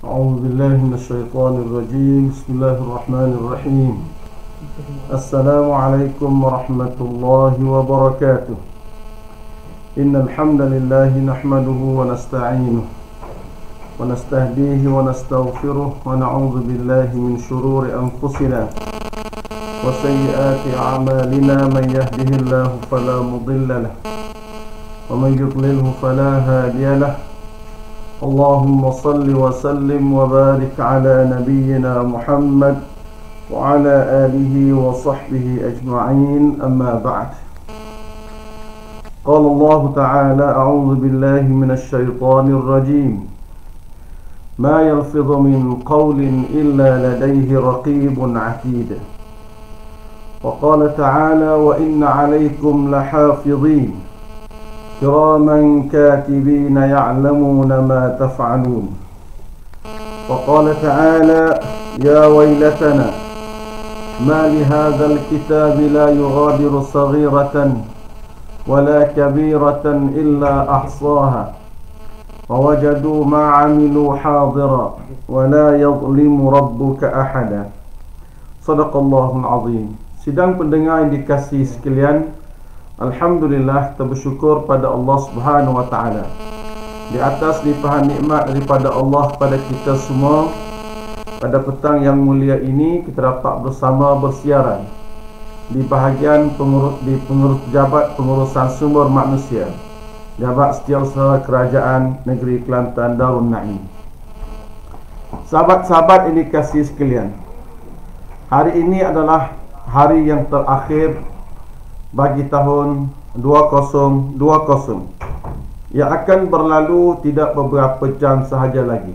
أعوذ بالله من الشيطان الرجيم. بسم الله الرحمن الرحيم. السلام عليكم ورحمة الله وبركاته. إن الحمد لله نحمده ونستعينه ونستهديه ونستغفره ونعوذ بالله من شرور أنفسنا وسيئات أعمالنا. من يهده الله فلا مضل له ومن يضلله فلا هادي له. اللهم صل وسلم وبارك على نبينا محمد وعلى آله وصحبه أجمعين. أما بعد. قال الله تعالى: أعوذ بالله من الشيطان الرجيم. ما يلفظ من قول إلا لديه رقيب عتيد. وقال تعالى: وإن عليكم لحافظين كراما كاتبين يعلمون ما تفعلون. وقال تعالى: يا ويلتنا ما لهذا الكتاب لا يغادر صغيرة ولا كبيرة إلا أحصاها ووجدوا ما عملوا حاضرا ولا يظلم ربك أحدا. Sadaqallahul azim. Sidang pendengar yang dikasihi sekalian, alhamdulillah, kita bersyukur pada Allah Subhanahu wa taala di atas limpahan nikmat daripada Allah pada kita semua. Pada petang yang mulia ini kita dapat bersama bersiaran di bahagian pengurus pejabat pengurusan sumber manusia, Jabat Setiausaha Kerajaan Negeri Kelantan Darul Naim. Sahabat-sahabat yang dikasihi sekalian, hari ini adalah hari yang terakhir bagi tahun 2020 yang akan berlalu tidak beberapa jam sahaja lagi.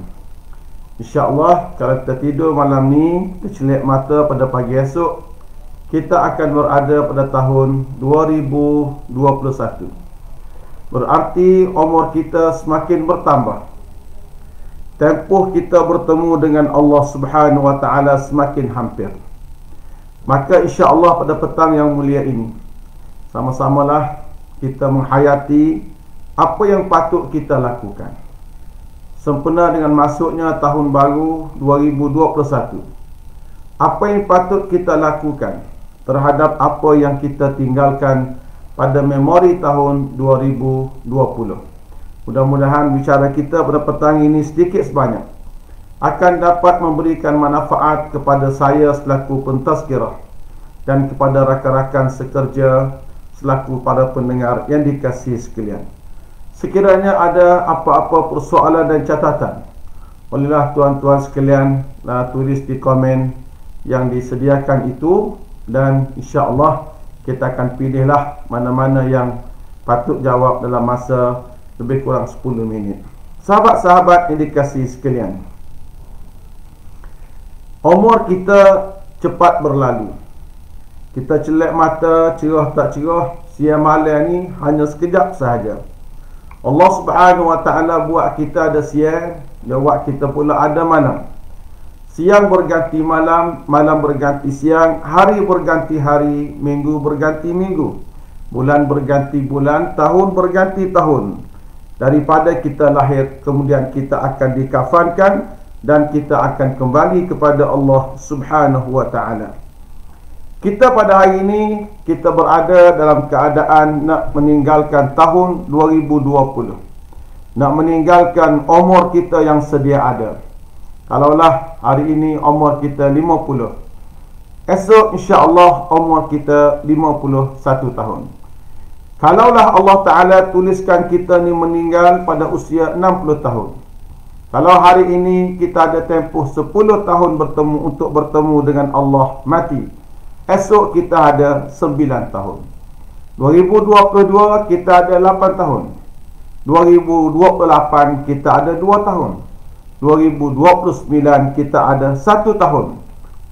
InsyaAllah kalau kita tidur malam ni, kita celik mata pada pagi esok, kita akan berada pada tahun 2021. Berarti umur kita semakin bertambah, tempoh kita bertemu dengan Allah Subhanahu wa taala semakin hampir. Maka insya-Allah pada petang yang mulia ini, sama-samalah kita menghayati apa yang patut kita lakukan sempena dengan masuknya tahun baru 2021. Apa yang patut kita lakukan terhadap apa yang kita tinggalkan pada memori tahun 2020. Mudah-mudahan bicara kita pada petang ini sedikit sebanyak akan dapat memberikan manfaat kepada saya selaku pentazkirah dan kepada rakan-rakan sekerja selaku para pendengar yang dikasihi sekalian. Sekiranya ada apa-apa persoalan dan catatan, bolehlah tuan-tuan sekalian tulis di komen yang disediakan itu, dan insya-Allah kita akan pilihlah mana-mana yang patut jawab dalam masa lebih kurang 10 minit. Sahabat-sahabat yang dikasihi sekalian, umur kita cepat berlalu. Kita celik mata, cerah tak cerah, siang malam ni hanya sekejap sahaja. Allah Subhanahu wa taala buat kita ada siang, dia buat kita pula ada malam. Siang berganti malam, malam berganti siang, hari berganti hari, minggu berganti minggu, bulan berganti bulan, tahun berganti tahun. Daripada kita lahir, kemudian kita akan dikafankan dan kita akan kembali kepada Allah Subhanahu wa taala. Kita pada hari ini kita berada dalam keadaan nak meninggalkan tahun 2020, nak meninggalkan umur kita yang sedia ada. Kalaulah hari ini umur kita 50, esok insya-Allah umur kita 51 tahun. Kalaulah Allah Ta'ala tuliskan kita ni meninggal pada usia 60 tahun, kalau hari ini kita ada tempoh 10 tahun untuk bertemu dengan Allah mati, esok kita ada 9 tahun. 2022 kita ada 8 tahun. 2028 kita ada 2 tahun. 2029 kita ada 1 tahun.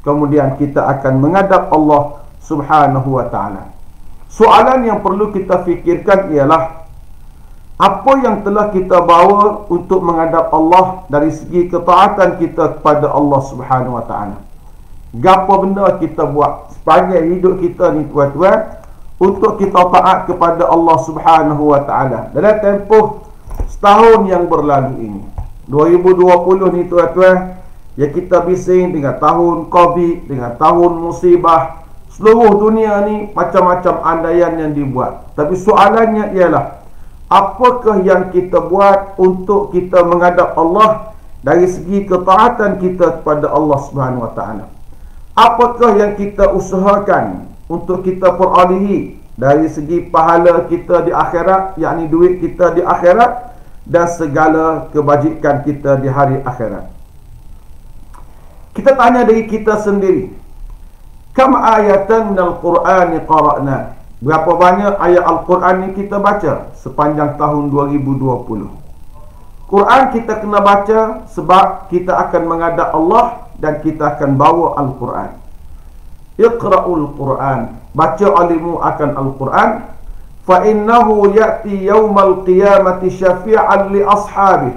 Kemudian kita akan menghadap Allah Subhanahu wa taala. Soalan yang perlu kita fikirkan ialah, apa yang telah kita bawa untuk menghadap Allah dari segi ketaatan kita kepada Allah Subhanahu wa taala? Gapo benda kita buat sepanjang hidup kita ni tuan-tuan untuk kita taat kepada Allah Subhanahu wa taala dalam tempoh setahun yang berlalu ini? 2020 ni tuan-tuan, ya kita bising dengan tahun Covid, dengan tahun musibah. Seluruh dunia ni macam-macam andaian yang dibuat. Tapi soalannya ialah, apakah yang kita buat untuk kita menghadap Allah dari segi ketaatan kita kepada Allah Subhanahu Wa Taala? Apakah yang kita usahakan untuk kita perolehi dari segi pahala kita di akhirat, yakni duit kita di akhirat dan segala kebajikan kita di hari akhirat? Kita tanya diri kita sendiri, kam ayatan minal Qur'ani qara'na? Berapa banyak ayat Al-Quran ni kita baca sepanjang tahun 2020? Quran kita kena baca sebab kita akan menghadap Allah dan kita akan bawa Al-Quran. Iqra'ul Quran, baca alimu akan Al-Quran. Fa innahu ya'ti yawmal qiyamati syafi'an li ashabih.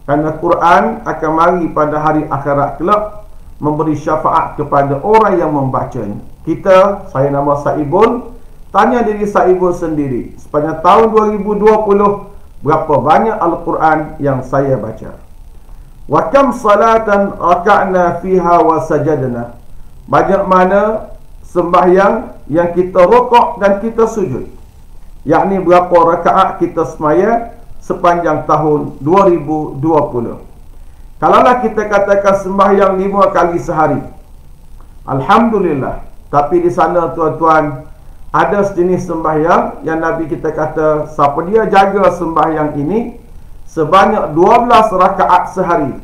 Kerana Quran akan mari pada hari akhirat kelak memberi syafaat kepada orang yang membacanya. Kita, saya nama Saibul, tanya diri Saibul sendiri, sepanjang tahun 2020 berapa banyak Al-Quran yang saya baca? Wa kam salatan raka'na fiha wa sajadna? Banyak mana sembahyang yang kita rukuk dan kita sujud? Yakni berapa rakaat kita semaya sepanjang tahun 2020? Kalaulah kita katakan sembahyang 5 kali sehari, alhamdulillah. Tapi di sana tuan-tuan, ada sejenis sembahyang yang Nabi kita kata, siapa dia jaga sembahyang ini sebanyak 12 rakaat sehari,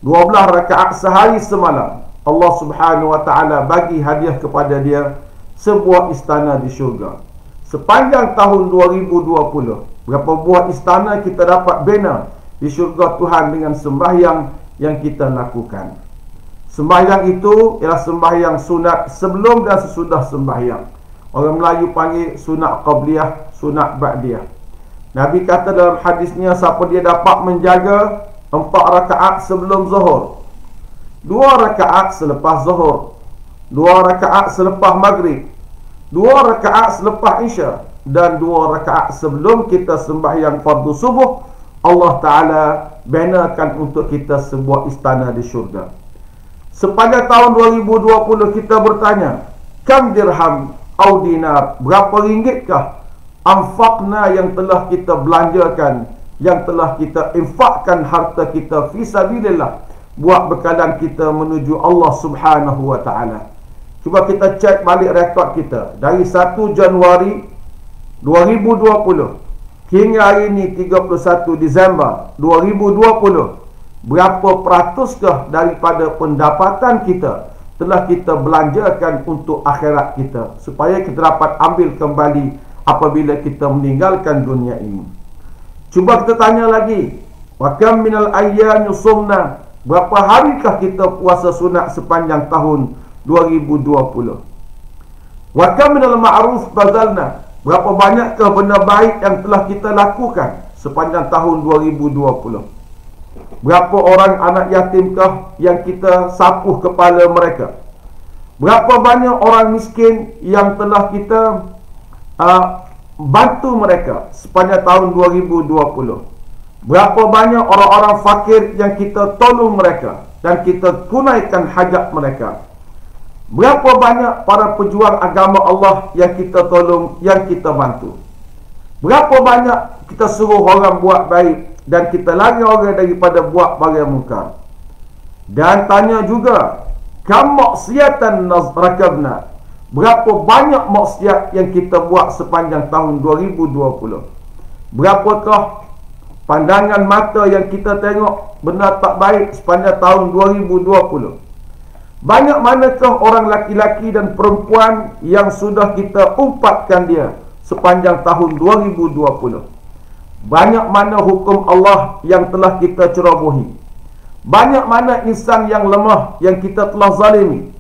12 rakaat sehari semalam, Allah Subhanahu Wa Taala bagi hadiah kepada dia sebuah istana di syurga. Sepanjang tahun 2020, berapa buah istana kita dapat bina di syurga Tuhan dengan sembahyang yang kita lakukan. Sembahyang itu ialah sembahyang sunat sebelum dan sesudah sembahyang. Orang Melayu panggil sunat qabliyah, sunat ba'diyah. Nabi kata dalam hadisnya, siapa dia dapat menjaga 4 rakaat sebelum zuhur, 2 rakaat selepas zuhur, 2 rakaat selepas maghrib, 2 rakaat selepas isya, dan 2 rakaat sebelum kita sembahyang fardu subuh, Allah Ta'ala binakan untuk kita sebuah istana di syurga. Sepanjang tahun 2020 kita bertanya, kam dirham au dinar? Berapa ringgitkah anfaqna yang telah kita belanjakan, yang telah kita infakkan harta kita fi sabilillah, buat bekalan kita menuju Allah Subhanahu Wa Ta'ala. Cuba kita cek balik rekod kita dari 1 Januari 2020 hingga hari ini 31 Disember 2020, berapa peratuskah daripada pendapatan kita telah kita belanjakan untuk akhirat kita, supaya kita dapat ambil kembali apabila kita meninggalkan dunia ini? Cuba kita tanya lagi, wa kam minal ayyam yusumna? Berapa harikah kita puasa sunat sepanjang tahun 2020? Wa kam minal ma'ruf bazalna? Berapa banyakkah benda baik yang telah kita lakukan sepanjang tahun 2020? Berapa orang anak yatimkah yang kita sapuh kepala mereka? Berapa banyak orang miskin yang telah kita bantu mereka sepanjang tahun 2020? Berapa banyak orang-orang fakir yang kita tolong mereka dan kita tunaikan hajat mereka? Berapa banyak para pejuang agama Allah yang kita tolong, yang kita bantu? Berapa banyak kita suruh orang buat baik dan kita larang orang daripada buat barang mungkar? Dan tanya juga, kam maksiatan rakabna? Berapa banyak maksiat yang kita buat sepanjang tahun 2020? Berapakah pandangan mata yang kita tengok benda tak baik sepanjang tahun 2020? Banyak manakah orang laki-laki dan perempuan yang sudah kita umpatkan dia sepanjang tahun 2020? Banyak mana hukum Allah yang telah kita cerobohi? Banyak mana insan yang lemah yang kita telah zalimi?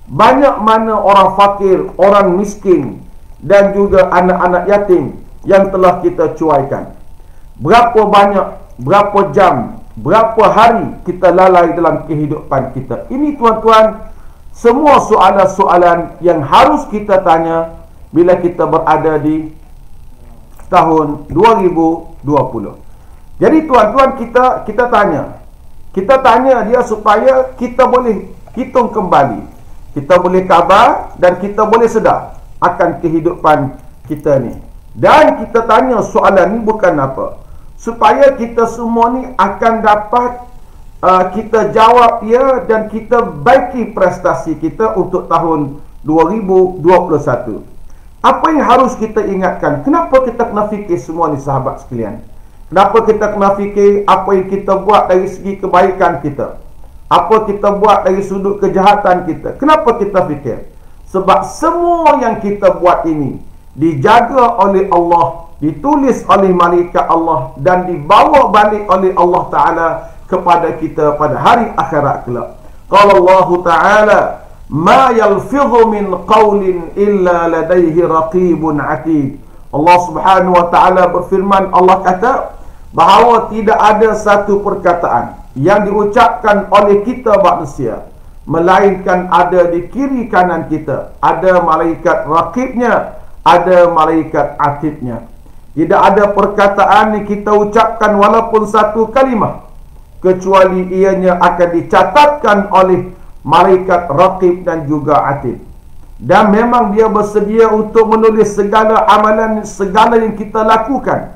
Banyak mana orang fakir, orang miskin dan juga anak-anak yatim yang telah kita cuaikan? Berapa banyak, berapa jam, berapa hari kita lalai dalam kehidupan kita? Ini tuan-tuan, semua soalan-soalan yang harus kita tanya bila kita berada di tahun 2020. Jadi tuan-tuan, kita tanya dia supaya kita boleh hitung kembali, kita boleh khabar dan kita boleh sedar akan kehidupan kita ni. Dan kita tanya soalan ni bukan apa, supaya kita semua ni akan dapat kita jawab ya, dan kita baiki prestasi kita untuk tahun 2021. Apa yang harus kita ingatkan? Kenapa kita kena fikir semua ni, sahabat sekalian? Kenapa kita kena fikir apa yang kita buat dari segi kebaikan kita, apa kita buat dari sudut kejahatan kita? Kenapa kita fikir? Sebab semua yang kita buat ini dijaga oleh Allah, ditulis oleh malaikat Allah, dan dibawa balik oleh Allah Ta'ala kepada kita pada hari akhirat kelak. Qala Allah Ta'ala, ma yalfidhu min qawlin illa ladaihi raqibun atid. Allah Subhanahu wa Ta'ala berfirman, Allah kata bahawa tidak ada satu perkataan yang diucapkan oleh kita manusia melainkan ada di kiri kanan kita ada malaikat raqibnya, ada malaikat atidnya. Tidak ada perkataan yang kita ucapkan walaupun satu kalimah kecuali ianya akan dicatatkan oleh malaikat raqib dan juga atid. Dan memang dia bersedia untuk menulis segala amalan, segala yang kita lakukan.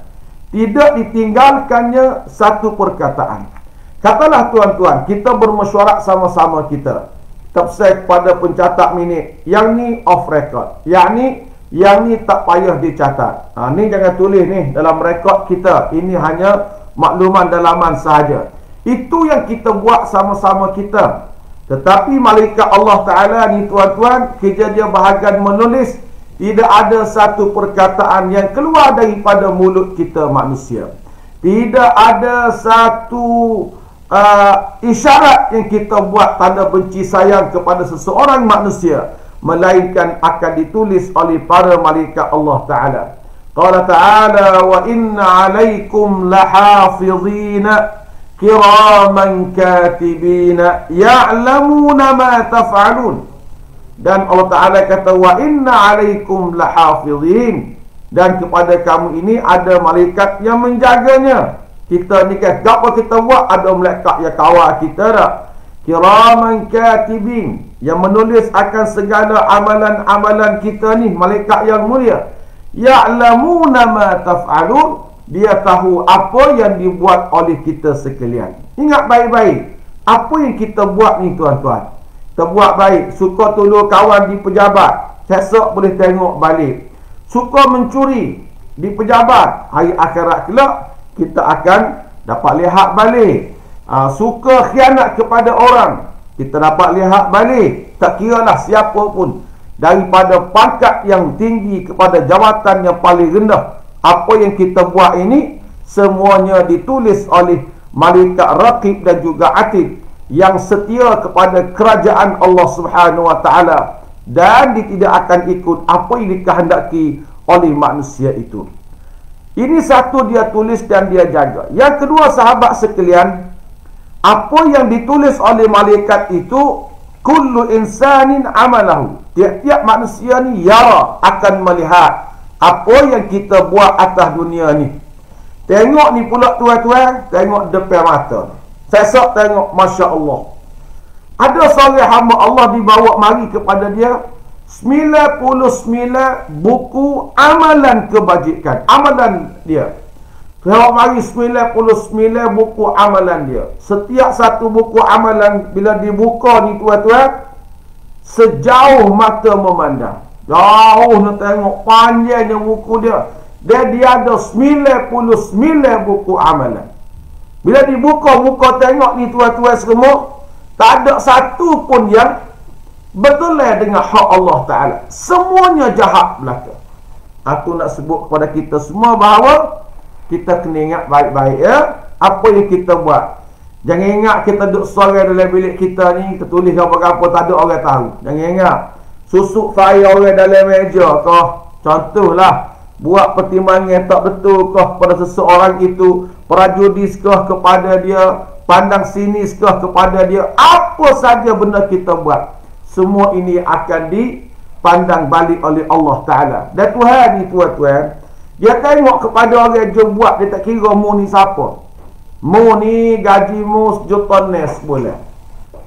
Tidak ditinggalkannya satu perkataan. Katalah tuan-tuan, kita bermesyuarat sama-sama kita pesan kepada pencatat minit, yang ni off record, yang ni tak payah dicatat. Ni jangan tulis ni dalam rekod kita, ini hanya makluman dalaman sahaja. Itu yang kita buat sama-sama kita. Tetapi malaikat Allah Ta'ala ni tuan-tuan, kerja dia bahagian menulis. Tidak ada satu perkataan yang keluar daripada mulut kita manusia. Tidak ada satu isyarat yang kita buat tanda benci sayang kepada seseorang manusia, melainkan akan ditulis oleh para malaikat Allah Ta'ala. Qala Ta'ala, wa inna alaikum lahafidhina kiraman katibina ya'lamuna ma taf'alun. Dan Allah Ta'ala kata, wa inna alaikum lahafidhin, dan kepada kamu ini ada malaikat yang menjaganya. Kita ni kan, apa kita buat, ada malaikat yang kawal kita dah. Kiraman katibin, yang menulis akan segala amalan-amalan kita ni, malaikat yang mulia. Ya'lamuna ma taf'alun, dia tahu apa yang dibuat oleh kita sekalian. Ingat baik-baik, apa yang kita buat ni tuan-tuan. Kita buat baik, suka tolong kawan di pejabat, esok boleh tengok balik. Suka mencuri di pejabat, hari akhirat kelak kita akan dapat lihat balik. Suka khianat kepada orang, kita dapat lihat balik. Tak kiralah siapa pun, daripada pangkat yang tinggi kepada jawatan yang paling rendah, apa yang kita buat ini semuanya ditulis oleh malaikat raqib dan juga atid yang setia kepada kerajaan Allah Subhanahu wa Ta'ala, dan dia tidak akan ikut apa yang dikehendaki oleh manusia itu. Ini satu, dia tulis dan dia jaga. Yang kedua, sahabat sekalian, apa yang ditulis oleh malaikat itu, kullu insanin amalahu, tiap-tiap manusia ni yara, akan melihat apa yang kita buat atas dunia ni. Tengok ni pula tuan-tuan, tengok depan mata. Sesok tengok, Masya Allah, ada seorang hamba Allah dibawa mari kepada dia 99 buku amalan kebajikan, amalan dia. Bawa mari 99 buku amalan dia. Setiap satu buku amalan bila dibuka ni tuan-tuan, sejauh mata memandang, jauh nak tengok panjangnya buku dia. Dia ada 99 buku amalan. Bila dibuka tengok ni tuan-tuan semua, tak ada satu pun yang betul dengan hak Allah Ta'ala. Semuanya jahat belaka. Aku nak sebut kepada kita semua bahawa kita kena ingat baik-baik ya, apa yang kita buat. Jangan ingat kita duduk seorang dalam bilik kita ni, kita tulis apa-apa tak ada orang tahu. Jangan ingat susuk fire orang dalam meja kau. Contohlah, buat pertimbangan tak betul kah pada seseorang itu, prajudiskah kepada dia, pandang siniskah kepada dia, apa saja benda kita buat, semua ini akan dipandang balik oleh Allah Ta'ala. Dan Tuhan ni tuan-tuan, dia tengok kepada orang yang buat, dia tak kira mu ni siapa. Mu ni gajimu 1 juta nes boleh,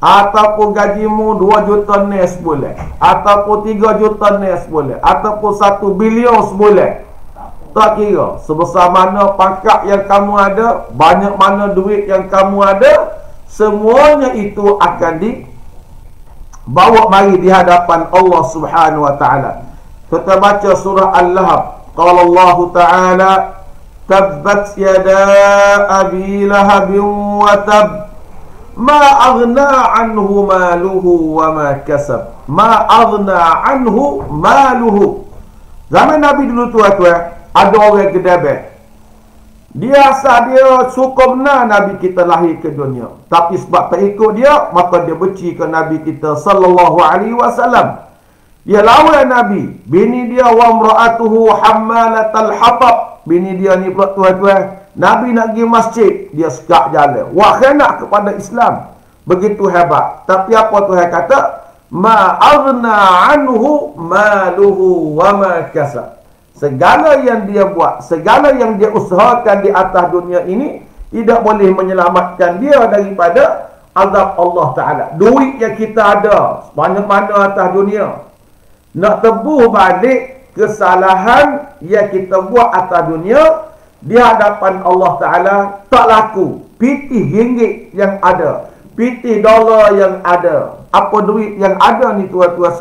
ataupun gajimu 2 juta nes boleh, ataupun 3 juta nes boleh, ataupun 1 bilion boleh. Tak kira sebesar mana pangkat yang kamu ada, banyak mana duit yang kamu ada, semuanya itu akan dibawa mari di hadapan Allah Subhanahu wa taala. Kita baca surah Al-Lahab. Qala Allah Ta'ala, tabbat yada abi lahabin wa tab, ma aghna anhu maluhu wa ma kasab. Ma aghna anhu maluhu. Zaman Nabi dulu tuan-tuan, ada orang gedebek. Dia asal dia suka benar Nabi kita lahir ke dunia, tapi sebab tak ikut dia, maka dia benci ke Nabi kita sallallahu alaihi wasallam. Dia lawan Nabi. Bini dia wa imra'atuhu hammalatal hatab. Bini dia ni pula tuan-tuan, Nabi nak pergi masjid, dia sekak jalan. Wah, khianat kepada Islam. Begitu hebat. Tapi apa Tuhan kata? Ma aghna anhu maluhu wa ma kasab. Segala yang dia buat, segala yang dia usahakan di atas dunia ini, tidak boleh menyelamatkan dia daripada azab Allah Ta'ala. Duit yang kita ada, banyak mana atas dunia, nak tebus balik kesalahan yang kita buat atas dunia, di hadapan Allah Ta'ala tak laku. Pitih ringgit yang ada, pitih dolar yang ada, apa duit yang ada ni tuan-tuan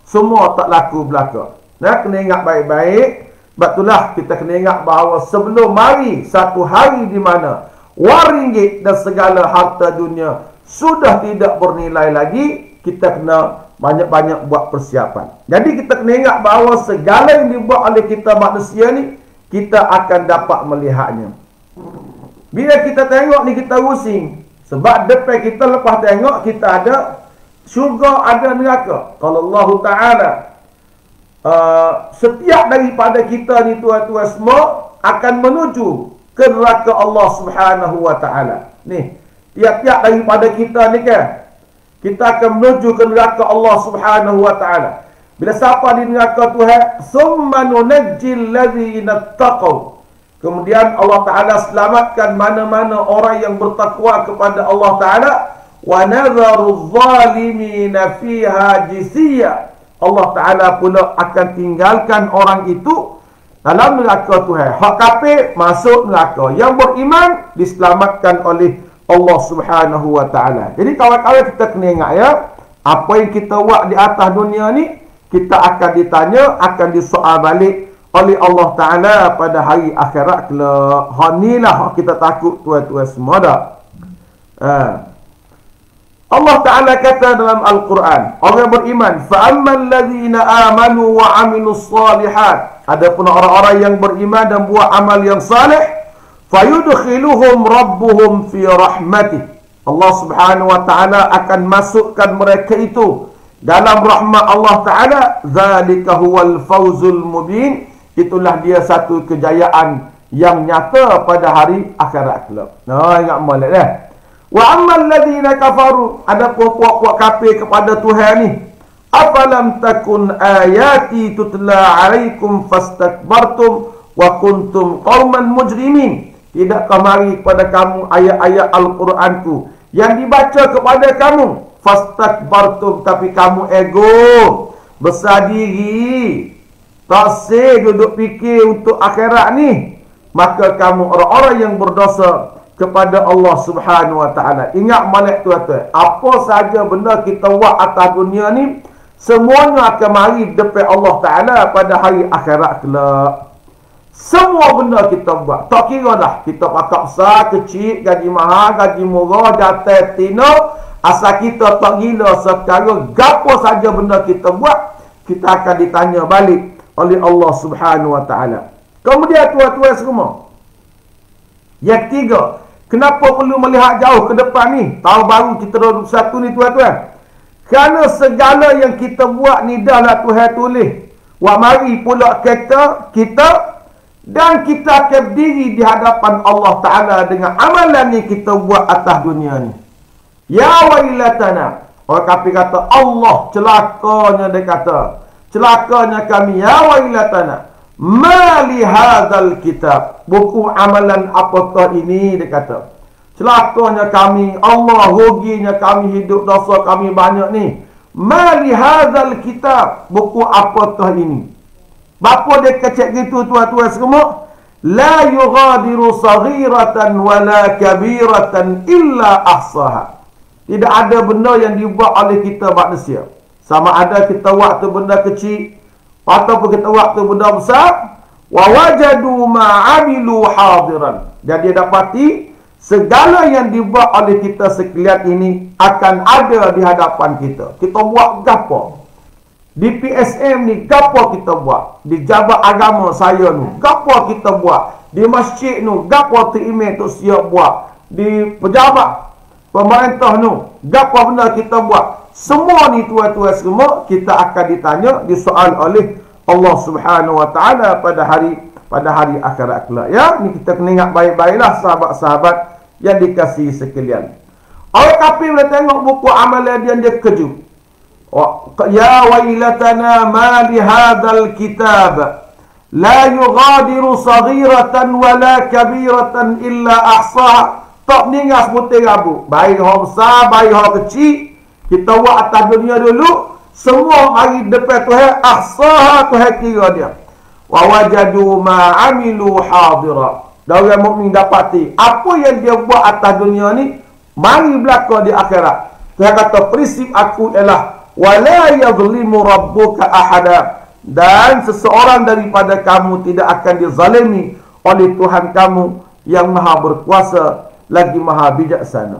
semua tak laku belaka. Nah, kena ingat baik-baik. Sebab itulah kita kena ingat bahawa sebelum mari satu hari di mana wang ringgit dan segala harta dunia sudah tidak bernilai lagi, kita kena banyak-banyak buat persiapan. Jadi kita kena ingat bahawa segala yang dibuat oleh kita manusia ni, kita akan dapat melihatnya. Bila kita tengok ni, kita rusing. Sebab depan kita lepas tengok, kita ada syurga, ada neraka. Kalau Allah Ta'ala, setiap daripada kita ni tuan-tuan semua akan menuju ke neraka Allah Subhanahu wa Ta'ala. Ni, tiap-tiap daripada kita ni kan, kita akan menuju ke neraka Allah Subhanahu wa Ta'ala. Bila siapa di neraka Tuhan, summa nunajjil ladzina taqaw. Kemudian Allah Ta'ala selamatkan mana-mana orang yang bertakwa kepada Allah Ta'ala. Wa nadharu zalimina fiha jisiyya. Allah Ta'ala pula akan tinggalkan orang itu dalam neraka Tuhan. Hak kafir masuk neraka. Yang beriman diselamatkan oleh Allah Subhanahu wa Ta'ala. Jadi kawan-kawan, kita kena ingat ya, apa yang kita buat di atas dunia ni, kita akan ditanya, akan disoal balik oleh Allah Ta'ala pada hari akhirat kelak. Hanilah kita takut tuan-tuan semua dah. Allah Ta'ala kata dalam Al-Quran, orang beriman, fa'ammal ladzina amanu wa amilus salihat. Adapun orang-orang yang beriman dan buat amal yang saleh, fayudkhiluhum rabbuhum fi rahmatih. Allah Subhanahu wa Ta'ala akan masukkan mereka itu dalam rahmat Allah Ta'ala. Zalika huwal fawzul mubin. Itulah dia satu kejayaan yang nyata pada hari akhirat kelak. Nah, ingat molek dah. Wa ammal ladzina kafaru, ada puak-puak kafir kepada Tuhan ni, afalam takun ayati tutla alaikum fastakbartum wa kuntum qauman mujrimin. Tidakkah mari kepada kamu ayat-ayat Al-Quranku yang dibaca kepada kamu, fastakbartum, tapi kamu ego, besar diri, tak duduk fikir untuk akhirat ni, maka kamu orang-orang yang berdosa kepada Allah Subhanahu wa Ta'ala. Ingat malik tuan-tuan, apa saja benda kita buat atas dunia ni, semuanya akan mari depan Allah Ta'ala pada hari akhirat kelak. Semua benda kita buat, tak kira dah kita pakai besar, kecil, gaji mahal, gaji murah, jatuh tino, asal kita tak gila sekarang, gapo saja benda kita buat, kita akan ditanya balik oleh Allah Subhanahu wa Ta'ala. Kemudian tuan-tuan semua, yang ketiga, kenapa perlu melihat jauh ke depan ni? Tahun baru kita 2021 ni tuan-tuan. Kerana segala yang kita buat ni dah lah Tuhan tulis. Wah, mari pula kita dan kita akan berdiri di hadapan Allah Ta'ala dengan amalan ni kita buat atas dunia ni. Ya wailatana. Orang kafir kata, Allah celakanya, dia kata, celakanya kami. Ya wailatana, ma li hadzal kitab, buku amalan apakah ini, dia kata. celakanya kami, Allah, ruginya kami, hidup dosa kami banyak ni. Ma li hadzal kitab, buku apakah ini? Bapa dia kecek gitu tuan-tuan semua. La yughadiru saghiratan wala kabiratan illa ahsaha. Tidak ada benda yang dibuat oleh kita manusia. Sama ada kita buat tu benda kecil ataupun kita buat tu benda besar. Wa wajadu ma amilu hadiran. Jadi dapati segala yang dibuat oleh kita sekalian ini akan ada di hadapan kita. Kita buat gapo? Di PSM ni gapo kita buat? Di jabat agama saya ni gapo kita buat? Di masjid ni gapo tu imam tu siap buat? Di pejabat pemerintah ni gapo benda kita buat? Semua ni tuan-tuan semua kita akan ditanya, disoal oleh Allah Subhanahu Wa Taala pada hari akhirat kelak. Ya, ni kita kena ingat baik-baiklah sahabat-sahabat yang dikasihi sekalian. Orang kafir bila tengok buku amalan dia kejut. Ya wailatana ma li hadzal kitab la yughadiru saghiratan wala kabiratan illa ahsaha. Tak ningas putih rabu. Baik hak besar, baik hak kecil, kita buat atas dunia dulu. Semua hari depan Tuhan, ahsaha Tuhan kira dia. Wa wajadu ma amilu hadira. Dan orang mukmin dapati apa yang dia buat atas dunia ni mari berlaku di akhirat. Tuhan kata prinsip aku ialah wala yadhlimu rabbuka ahada, dan seseorang daripada kamu tidak akan dizalimi oleh Tuhan kamu yang maha berkuasa lagi maha bijaksana.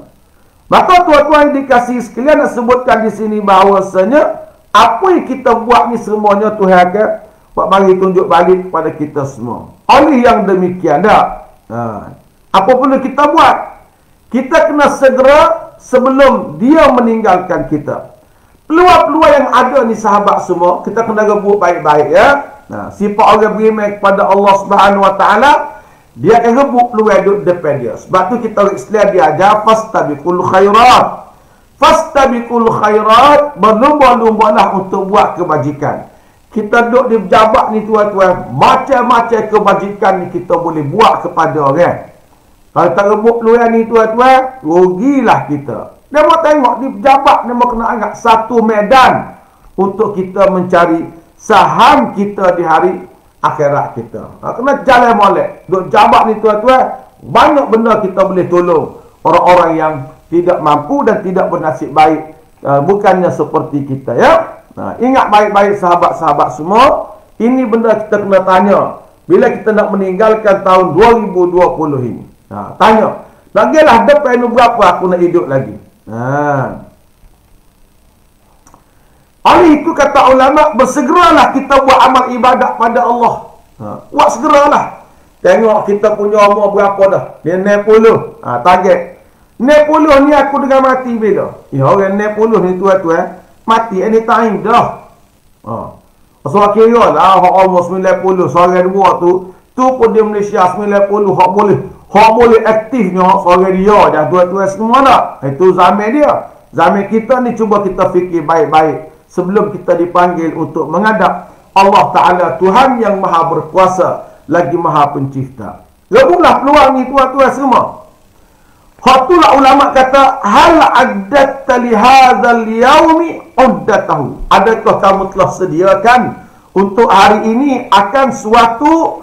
Maka tuan-tuan dikasihi sekalian, nak sebutkan di sini bahawasanya apa yang kita buat ni semuanya Tuhan akan mari tunjuk balik kepada kita semua. Oleh yang demikian dah, apa pun kita buat, kita kena segera sebelum dia meninggalkan kita. Peluang-peluang yang ada ni sahabat semua, kita kena rebut baik-baik ya. Sifat orang beriman kepada Allah Subhanahu Wa Taala, dia akan rebut peluang duduk depan dia. Sebab tu kita orang Islam diajar fastabiqul khairat. Fastabiqul khairat, berlumba-lumbalah untuk buat kebajikan. Kita duduk di pejabat ni tuan-tuan, macam-macam kebajikan ni kita boleh buat kepada orang. Kalau tak rebut peluang ni tuan-tuan, rugilah kita. Dia mau tengok di pejabat, dia mau kena anggap satu medan untuk kita mencari saham kita di hari akhirat kita. Kena jalan molek. Duk jabat ni tuan-tuan, banyak benda kita boleh tolong orang-orang yang tidak mampu dan tidak bernasib baik. Bukannya seperti kita ya. Ingat baik-baik sahabat-sahabat semua, ini benda kita kena tanya bila kita nak meninggalkan tahun 2020 ini. Tanya, lagilah depan berapa aku nak hidup lagi. Oleh itu kata ulama, bersegeralah kita buat amal ibadat pada Allah. Buat segeralah. Tengok kita punya umur berapa dah. Dia 60. Target 60 ni aku dengan mati bila? Ya, orang 60 ni tuan-tuan mati anytime dah. So kira lah hak umur 90 seorang dua tu pun di Malaysia 90 hak boleh aktifnya seorang dia dah tuan-tuan semua dah. Itu zaman dia. Zaman kita ni cuba kita fikir baik-baik sebelum kita dipanggil untuk menghadap Allah Ta'ala, Tuhan yang maha berkuasa lagi maha pencipta. Rebutlah peluang ni tuan-tuan semua. Khatulah ulama kata, hal addatta li hadzal yaumi uddatahu. Adakah kamu telah sediakan untuk hari ini akan suatu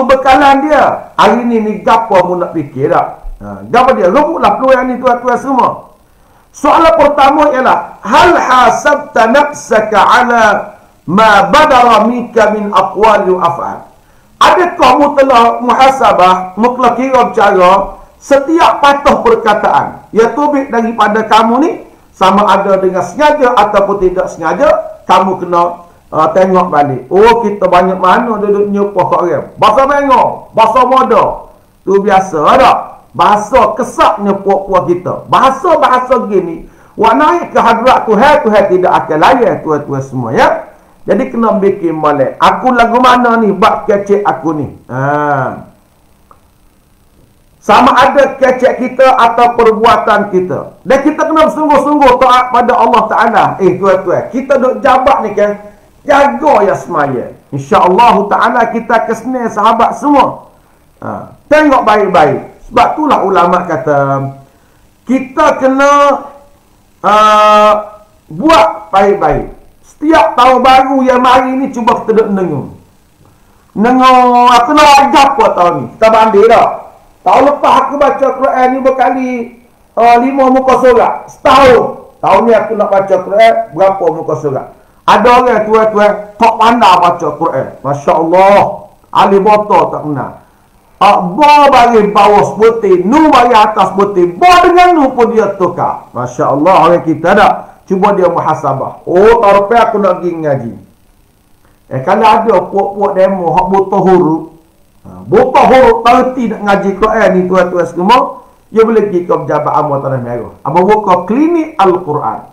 bekalan dia? Hari ini ni gapo mu nak fikir tak? Gapo dia? Rebutlah peluang ni tuan-tuan semua. Soalan pertama ialah, hal hasabta nafsaka ala ma badara minka min aqwali wa af'al. Adakah mu telah muhasabah, mu telah kira bercara setiap patah perkataan yang tubik daripada kamu ni, sama ada dengan sengaja ataupun tidak sengaja, kamu kena tengok balik. Oh, kita banyak mana duduk nyumpah kat orang. Bahasa bengong, bahasa bodoh. Tu biasa tak? Bahasa kesaknya puak-puak kita. Bahasa-bahasa gini, wak naik ke hadrat Tuhan tidak akan layan tuan-tuan semua ya. Jadi kena bikin molek. Aku lagu mana ni bab kecek aku ni. Sama ada kecek kita atau perbuatan kita. Dan kita kena bersungguh-sungguh taat pada Allah Ta'ala. Tuan-tuan, kita duk jabat ni kan, jaga ya semaya. InsyaAllah Ta'ala kita kesini sahabat semua. Tengok baik-baik. Sebab itulah ulama kata kita kena buat baik-baik. Setiap tahun baru yang mari ni cuba kita duduk dengar. Aku nak ajar apa tahun ni? Kita banding dah. Tahun lepas aku baca Quran ni berkali 5 muka surat. Setahun. Tahun ni aku nak baca Quran berapa muka surat? Ada orang tuan-tuan tak pandai baca Quran. Masya Allah. Alih botol tak kenal. Ba bagi bawah sebutir, nu bagi atas sebutir. Ba dengan nu pun dia tukar. Masya Allah, orang kita dah. Cuba dia muhasabah. Oh, tahun lepas aku nak pergi ngaji. Kalau ada puak-puak demo hak butuh huruf. Butuh huruf terti nak ngaji Quran ni tuan-tuan semua, dia boleh pergi ke pejabat amal Tanah Merah. Abang buka klinik Al-Quran.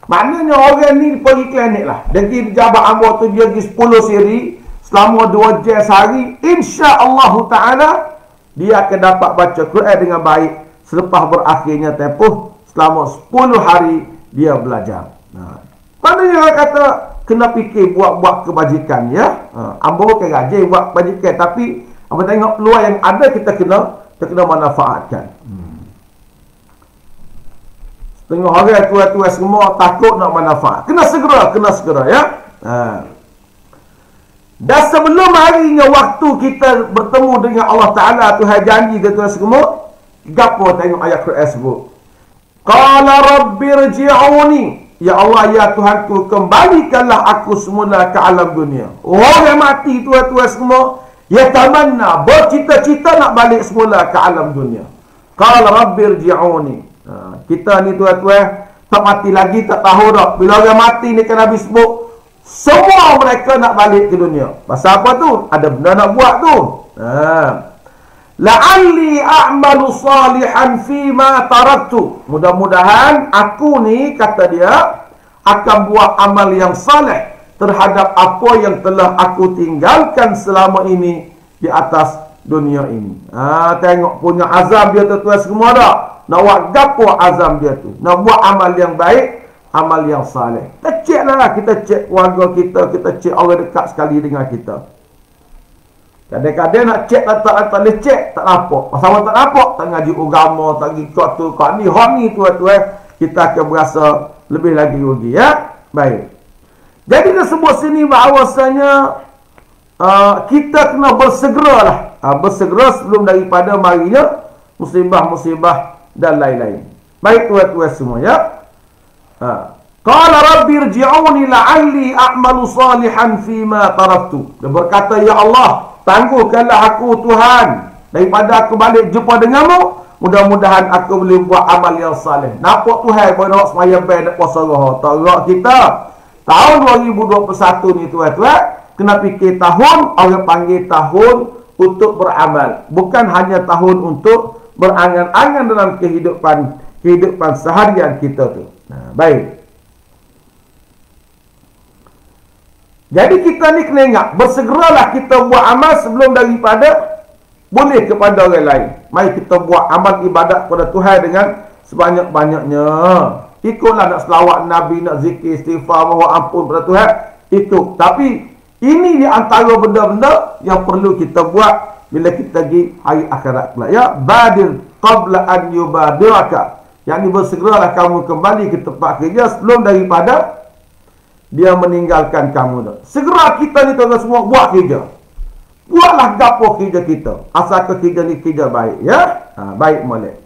Maknanya orang ni pergi klinik lah. Dia pergi pejabat amal tu, dia pergi 10 siri selama 2 jam sehari, insya-Allah taala dia akan dapat baca Quran dengan baik selepas berakhirnya tempoh selama 10 hari dia belajar. Maknanya orang kata kena fikir buat kebajikan ya. Ambo bukan rajin buat kebajikan, tapi ambo tengok peluang yang ada kita kena manfaatkan. Setengah orang tua-tua semua takut nak manfaat. Kena segera ya. Dan sebelum harinya waktu kita bertemu dengan Allah Ta'ala, Tuhan janji ke tuan semua, gapo tengok ayat Quran sebut. Qala rabbirji'uni. Ya Allah, ya Tuhanku, kembalikanlah aku semula ke alam dunia. Orang yang mati tuan-tuan semua, ya tamanna, bercita-cita nak balik semula ke alam dunia. Qala rabbirji'uni. Kita ni tuan-tuan, tak mati lagi, tak tahu dah. Bila orang mati ni kan habis sebut, semua mereka nak balik ke dunia. Pasal apa tu? Ada benda nak buat tu. La'alli a'malu salihan fima taraktu. Mudah-mudahan aku ni, kata dia, akan buat amal yang saleh terhadap apa yang telah aku tinggalkan selama ini di atas dunia ini. Tengok punya azam dia tu semua dah. Nak buat gapo azam dia tu? Nak buat amal yang baik, amal yang saleh. Kita cek lah, kita cek warga kita cek orang dekat sekali dengan kita. Kadang-kadang nak cek tak boleh cek, tak nampak. Pasal tak nampak, tak ngaji agama, tak pergi kat tu, kat ni, hak ni tuan-tuan, kita akan berasa lebih lagi rugi ya. Baik. Jadi dia sebut sini bahawasanya kita kena bersegera lah. Bersegera sebelum daripada marinya musibah-musibah dan lain-lain. Baik tuan-tuan semua ya. Qala rabbi irji'uni la'alli a'malu salihan fima taraktu. Dia berkata, ya Allah, tangguhkanlah aku Tuhan daripada aku balik jumpa denganmu. Mudah-mudahan aku boleh buat amal yang saleh. Nampak Tuhan pada nak sembahyang baik nak puasa roh. Tak kita tahun 2021 ni tuan-tuan, kena fikir tahun, orang panggil tahun untuk beramal, bukan hanya tahun untuk berangan-angan dalam kehidupan seharian kita tu. Baik. Jadi kita ni kena ingat, bersegeralah kita buat amal sebelum daripada boleh kepada orang lain. Mari kita buat amal ibadat kepada Tuhan dengan sebanyak-banyaknya. Ikutlah nak selawat Nabi, nak zikir, istighfar, mohon ampun kepada Tuhan. Itu. Tapi ini di antara benda-benda yang perlu kita buat bila kita pergi hari akhirat pula. Ya, badir qabla an yubadiraka. Yang ini bersegeralah kamu kembali ke tempat kerja sebelum daripada dia meninggalkan kamu dah. Segera kita ni tuan-tuan semua buat kerja. Buatlah gapo kerja kita. Asalkan kerja ni kerja baik ya. Baik molek.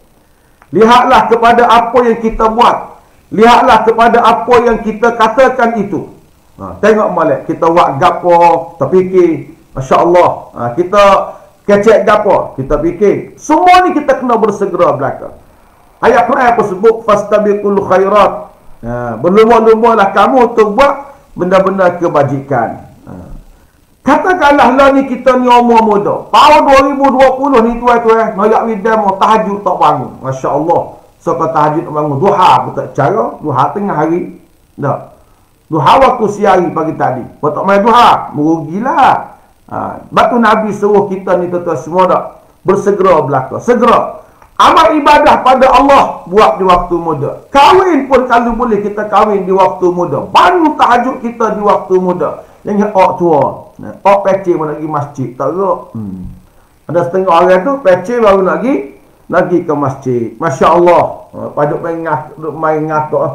Lihatlah kepada apa yang kita buat. Lihatlah kepada apa yang kita katakan itu. Tengok molek, kita buat gapo, kita fikir, masya-Allah. Kita kecek gapo, kita fikir. Semua ni kita kena bersegera belaka. Ayat Quran apa sebut fastabiqul khairat. Berlumba-lumbalah kamu untuk buat benda-benda kebajikan. Katakanlah lah ni kita ni umur muda. Tahun 2020 ni tuan-tuan, noyak widam tahajud tak bangun. Masya-Allah. So kalau tahajud tak bangun, duha pun tak cara, duha tengah hari. Tak. Duha waktu siang pagi tadi. Kalau tak main duha, merugilah. Batu Nabi suruh kita ni tuan-tuan semua dah bersegera belaka. Segera. Amal ibadah pada Allah buat di waktu muda. Kahwin pun kalau boleh kita kahwin di waktu muda. Bangun tahajud kita di waktu muda. Jangan tua. Peceh pun nak pergi masjid. Tak gerak. Ada setengah orang tu peceh baru nak pergi lagi ke masjid. Masya Allah. Paduk main ngatuk.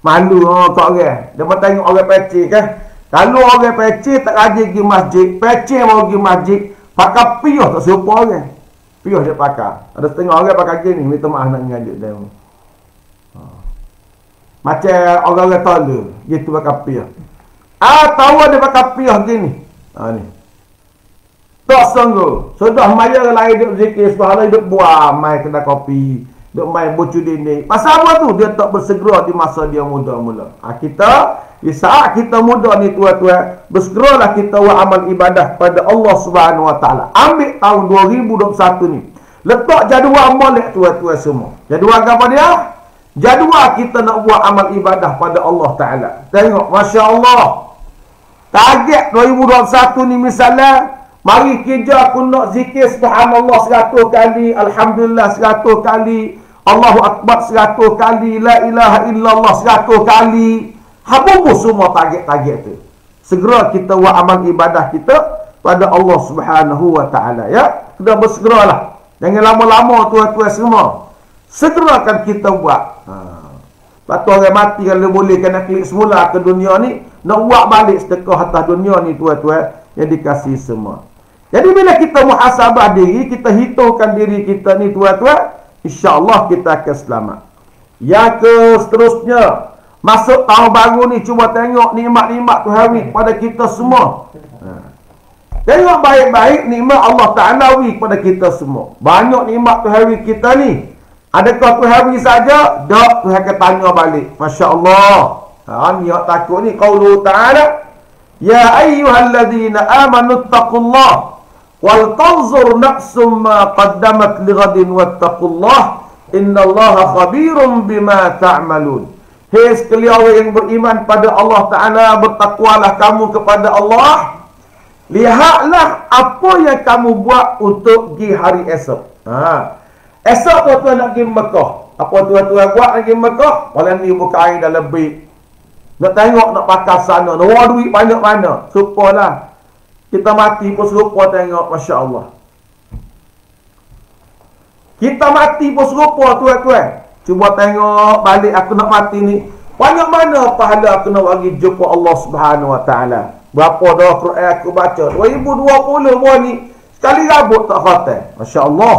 Malu kau orang. Dia tengok orang pecik kan. Kalau orang pecik tak rajin pergi masjid, pecik mau pergi masjid, pakai piuh tak serupa orang. Piuh dia pakai. Ada setengah orang pakai gini, minta maaf nak ngajuk dia. Macam orang-orang tolak, gitu pakai piuh. Tahu dia pakai piuh gini. Ni. Tak sungguh. Sudah maya lain duduk zikir, subhanallah duduk buah, mai kedai kopi, duduk main bocor dinding. Pasal apa tu? Dia tak bersegera di masa dia muda mula. Kita di saat kita muda ni tuan-tuan, bersegeralah kita buat amal ibadah pada Allah Subhanahu Wa Taala. Ambil tahun 2021 ni. Letak jadual molek tuan-tuan semua. Jadual apa dia? Jadual kita nak buat amal ibadah pada Allah Taala. Tengok, masya-Allah. Target 2021 ni misalnya, mari kerja aku nak zikir subhanallah 100 kali, alhamdulillah 100 kali, Allahu Akbar 100 kali, la ilaha illallah 100 kali. Habis semua target-target tu. Segera kita buat amal ibadah kita pada Allah Subhanahu Wa Taala ya. Kita bersegeralah. Jangan lama-lama tuan-tuan semua. Segerakan kita buat. Lepas tu orang mati kalau boleh kena klik semula ke dunia ni, nak buat balik sedekah atas dunia ni tuan-tuan yang dikasih semua. Jadi bila kita muhasabah diri, kita hitungkan diri kita ni tuan-tuan, insya-Allah kita akan selamat. Yang seterusnya, masuk tahun baru ni, cuba tengok nikmat-nikmat Tuhan pada kita semua. Tengok baik-baik nikmat Allah Ta'ala pada kita semua. Banyak nikmat Tuhan kita ni. Adakah Tuhan saja? Tak, Tuhan akan tanya balik. Masya Allah. Ni yang takut ni. Qauluhu Ta'ala, Ya ayyuhalladzina amanu attaqullah wal tanzur nafsum ma qaddamat lighadin wattaqullah innallaha khabirum bima ta'malun. Hei sekalian orang yang beriman pada Allah Ta'ala, bertakwalah kamu kepada Allah. Lihatlah apa yang kamu buat untuk pergi hari esok. Esok tuan-tuan nak pergi Mekah. Apa tuan-tuan buat nak pergi Mekah? Malam ni buka air dah lebih. Nak tengok nak pakai sana. Nak buat duit banyak mana. Supalah. Kita mati pun serupa tengok. Masya Allah. Kita mati pun serupa tuan-tuan. Cuba tengok balik aku nak mati ni. Banyak mana pahala aku nak bagi jumpa Allah Subhanahu Wa Taala. Berapa dah Quran aku baca? 2020 buat ni. Sekali rabut tak khatam. Masya Allah.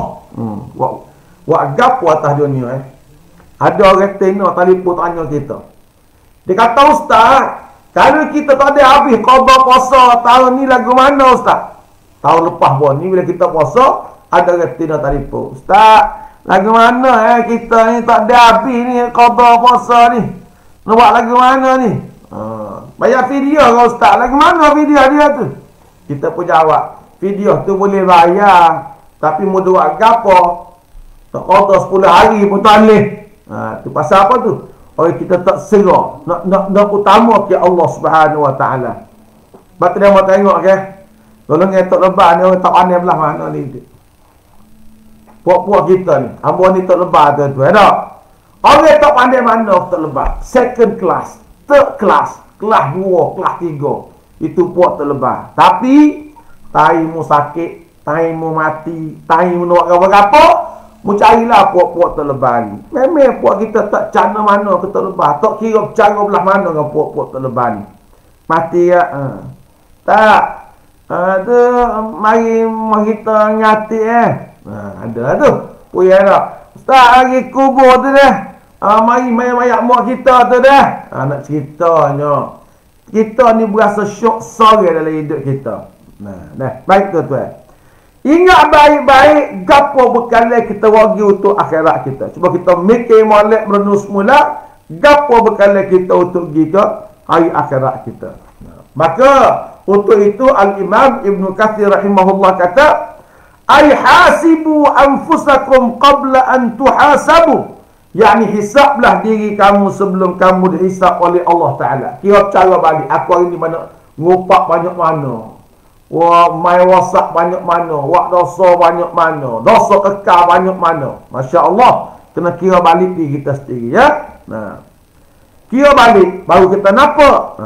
Buat gapo atas dunia Ada orang tengok telefon tanya kita. Dia kata, Ustaz, kalau kita tak ada habis qada puasa tahun ni lagu mana Ustaz? Tahun lepas buat ni bila kita puasa, ada orang tengok telefon. Ustaz, lagu mana kita ni tak ada habis ni qada puasa ni. Nak buat lagu mana ni? Bayar video kan Ustaz. Lagu mana video dia tu? Kita pun jawab, video tu boleh bayar, tapi mau buat gapo? Tak qada 10 hari pun tak boleh. Tu pasal apa tu? Orang kita tak serah nak utama ke Allah Subhanahu Wa Taala. Bapak dia mau tengok ke? Kalau ngetok lebar ni orang tak pandai belah mana ni. Puak-puak kita ni, hamba ni tak lebar tu tak? Orang tak pandai mana tak lebar. Second class, third class, kelas 2, kelas 3. Itu puak tak lebar. Tapi taimu sakit, taimu mati, taimu nak apa-apa, mu carilah puak-puak terlebar ni. Memang puak kita tak cana mana ke terlebar. Tak kira cara belah mana dengan puak-puak terlebar ni. Mati ya. Tak. Ada mari kita ngati ada tu. Puya dah. Ustaz lagi kubur tu dah. Mari mayat mak kita tu dah. Nak ceritanya. Kita ni berasa syok sorry dalam hidup kita. Baik tuan-tuan. Ingat baik-baik gapo bekalan kita bagi untuk akhirat kita. Cuba kita mikir molek merenung semula gapo bekalan kita untuk pergi ke hari akhirat kita. Maka untuk itu Al-Imam Ibn Katsir rahimahullah kata, "Ai hasibu anfusakum qabla an tuhasabu." Yani hisablah diri kamu sebelum kamu dihisab oleh Allah Taala. Kira cara balik aku hari ni mana ngupak banyak mana. Wah, main WhatsApp banyak mana, wak dosa banyak mana, dosa kekal banyak mana. Masya Allah, kena kira balik diri kita sendiri ya. Kira balik baru kita nampak.